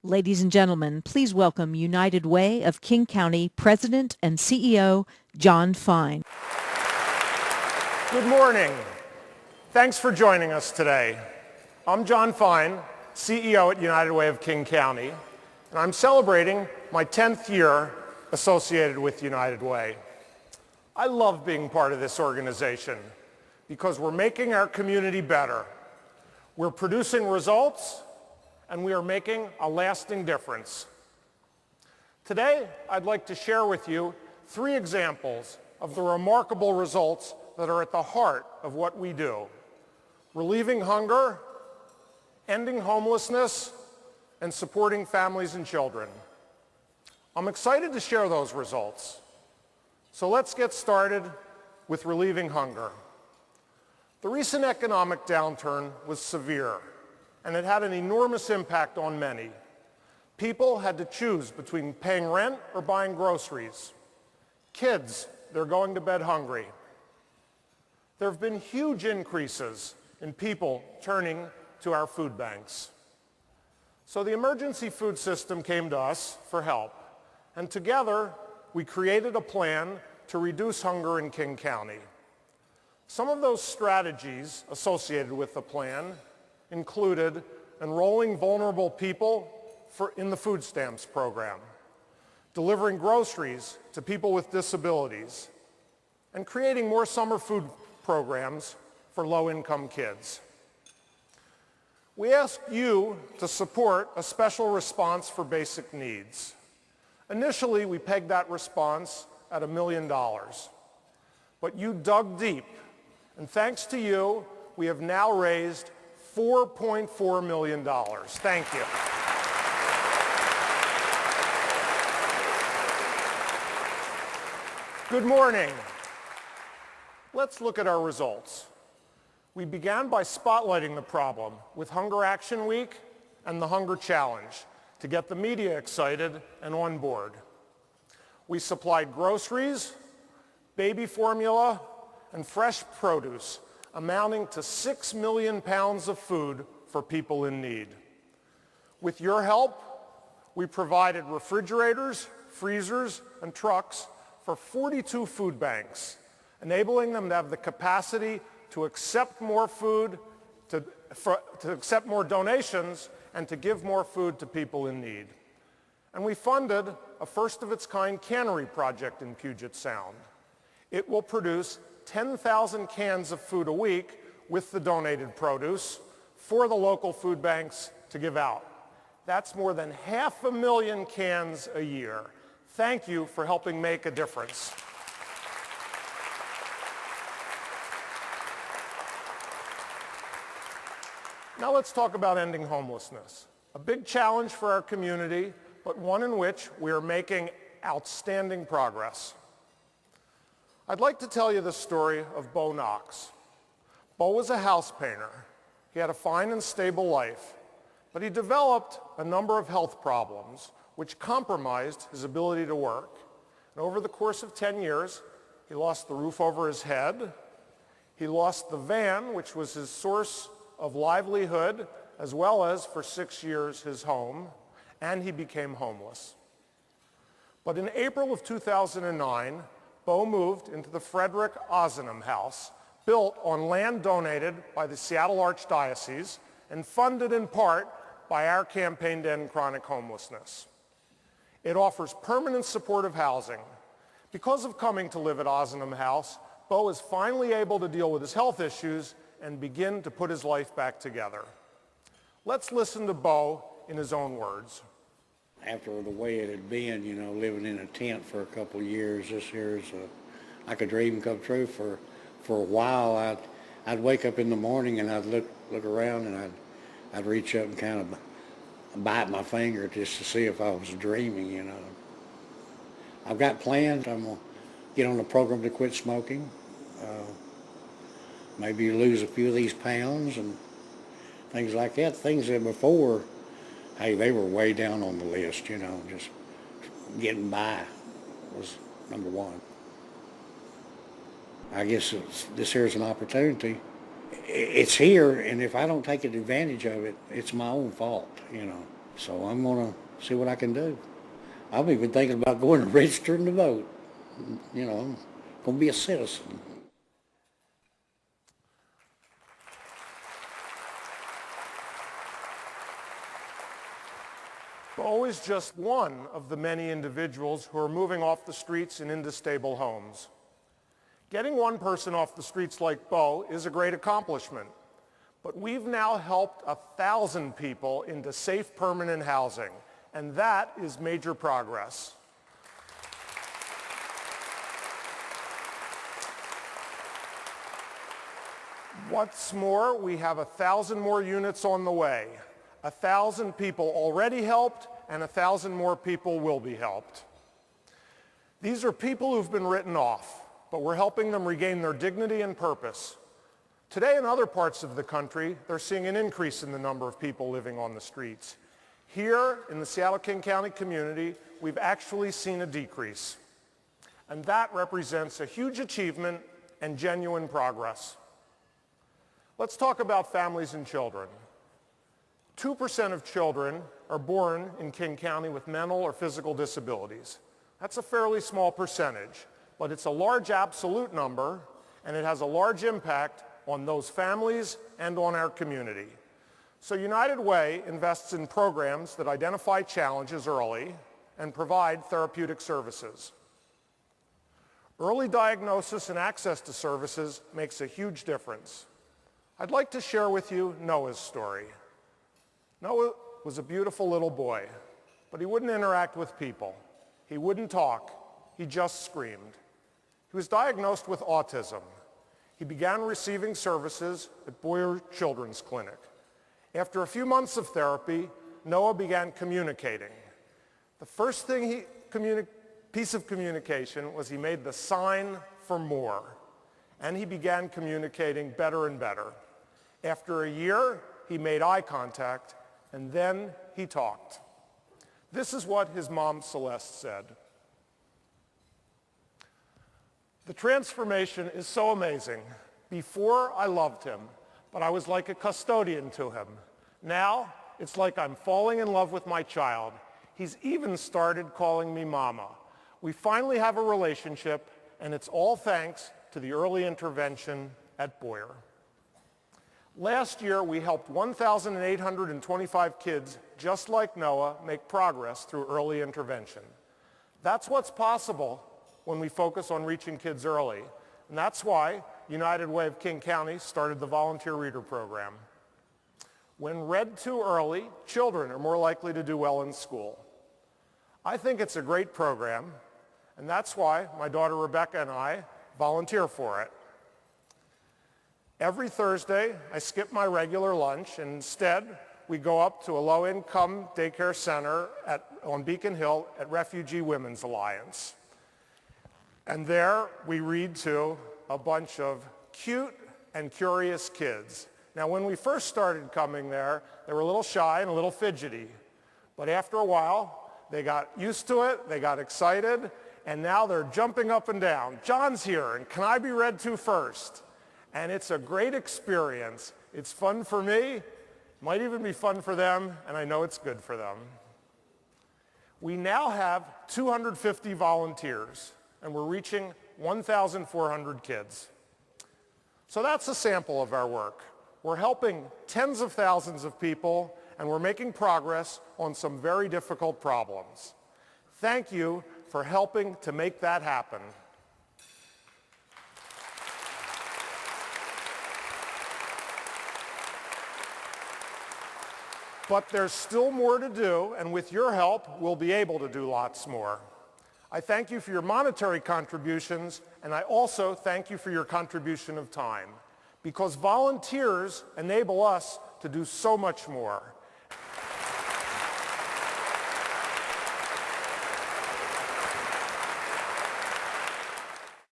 Ladies and gentlemen, please welcome United Way of King County President and CEO, John Fine. Good morning. Thanks for joining us today. I'm John Fine, CEO at United Way of King County, and I'm celebrating my 10th year associated with United Way. I love being part of this organization because we're making our community better. We're producing results, and we are making a lasting difference. Today, I'd like to share with you 3 examples of the remarkable results that are at the heart of what we do: relieving hunger, ending homelessness, and supporting families and children. I'm excited to share those results. So let's get started with relieving hunger. The recent economic downturn was severe, and it had an enormous impact on many. People had to choose between paying rent or buying groceries. Kids, they're going to bed hungry. There have been huge increases in people turning to our food banks. So the emergency food system came to us for help, and together we created a plan to reduce hunger in King County. Some of those strategies associated with the plan included enrolling vulnerable people in the food stamps program, delivering groceries to people with disabilities, and creating more summer food programs for low-income kids. We asked you to support a special response for basic needs. Initially, we pegged that response at $1 million. But you dug deep, and thanks to you, we have now raised $4.4 million. Thank you. Good morning. Let's look at our results. We began by spotlighting the problem with Hunger Action Week and the Hunger Challenge to get the media excited and on board. We supplied groceries, baby formula, and fresh produce amounting to 6 million pounds of food for people in need. With your help, we provided refrigerators, freezers, and trucks for 42 food banks, enabling them to have the capacity to accept more food, to accept more donations, and to give more food to people in need. And we funded a first-of-its-kind cannery project in Puget Sound. It will produce 10,000 cans of food a week with the donated produce for the local food banks to give out. That's more than 500,000 cans a year. Thank you for helping make a difference. Now let's talk about ending homelessness. A big challenge for our community, but one in which we are making outstanding progress. I'd like to tell you the story of Bo Knox. Bo was a house painter. He had a fine and stable life, but he developed a number of health problems which compromised his ability to work. And over the course of 10 years, he lost the roof over his head. He lost the van, which was his source of livelihood, as well as, for 6 years, his home, and he became homeless. But in April of 2009, Bo moved into the Frederick Ozanam House, built on land donated by the Seattle Archdiocese and funded in part by our campaign to end chronic homelessness. It offers permanent supportive housing. Because of coming to live at Ozanam House, Bo is finally able to deal with his health issues and begin to put his life back together. Let's listen to Bo in his own words. After the way it had been, living in a tent for a couple of years, this year's like a dream come true. For a while, I'd wake up in the morning and I'd look around and I'd reach up and kind of bite my finger just to see if I was dreaming. I've got plans. I'm gonna get on a program to quit smoking. Maybe lose a few of these pounds and things like that. Things that before, hey, they were way down on the list, just getting by was number one. I guess this here's an opportunity. It's here, and if I don't take advantage of it, it's my own fault, So I'm going to see what I can do. I'm even thinking about going and registering to vote. You know, I'm going to be a citizen. Bo is just one of the many individuals who are moving off the streets and into stable homes. Getting one person off the streets like Bo is a great accomplishment, but we've now helped 1,000 people into safe permanent housing, and that is major progress. What's more, we have 1,000 more units on the way. 1,000 people already helped, and 1,000 more people will be helped. These are people who've been written off, but we're helping them regain their dignity and purpose. Today in other parts of the country, they're seeing an increase in the number of people living on the streets. Here in the Seattle-King County community, we've actually seen a decrease. And that represents a huge achievement and genuine progress. Let's talk about families and children. 2% of children are born in King County with mental or physical disabilities. That's a fairly small percentage, but it's a large absolute number, and it has a large impact on those families and on our community. So United Way invests in programs that identify challenges early and provide therapeutic services. Early diagnosis and access to services makes a huge difference. I'd like to share with you Noah's story. Noah was a beautiful little boy, but he wouldn't interact with people. He wouldn't talk. He just screamed. He was diagnosed with autism. He began receiving services at Boyer Children's Clinic. After a few months of therapy, Noah began communicating. The first piece of communication was he made the sign for more, and he began communicating better and better. After a year, he made eye contact, and then he talked. This is what his mom, Celeste, said. The transformation is so amazing. Before, I loved him, but I was like a custodian to him. Now, it's like I'm falling in love with my child. He's even started calling me mama. We finally have a relationship, and it's all thanks to the early intervention at Boyer. Last year, we helped 1,825 kids just like Noah make progress through early intervention. That's what's possible when we focus on reaching kids early. And that's why United Way of King County started the Volunteer Reader Program. When read too early, children are more likely to do well in school. I think it's a great program, and that's why my daughter Rebecca and I volunteer for it. Every Thursday, I skip my regular lunch, and instead, we go up to a low-income daycare center on Beacon Hill at Refugee Women's Alliance. And there, we read to a bunch of cute and curious kids. Now, when we first started coming there, they were a little shy and a little fidgety. But after a while, they got used to it, they got excited, and now they're jumping up and down. John's here, and can I be read to first? And it's a great experience. It's fun for me, might even be fun for them, and I know it's good for them. We now have 250 volunteers, and we're reaching 1,400 kids. So that's a sample of our work. We're helping tens of thousands of people, and we're making progress on some very difficult problems. Thank you for helping to make that happen. But there's still more to do, and with your help, we'll be able to do lots more. I thank you for your monetary contributions, and I also thank you for your contribution of time, because volunteers enable us to do so much more.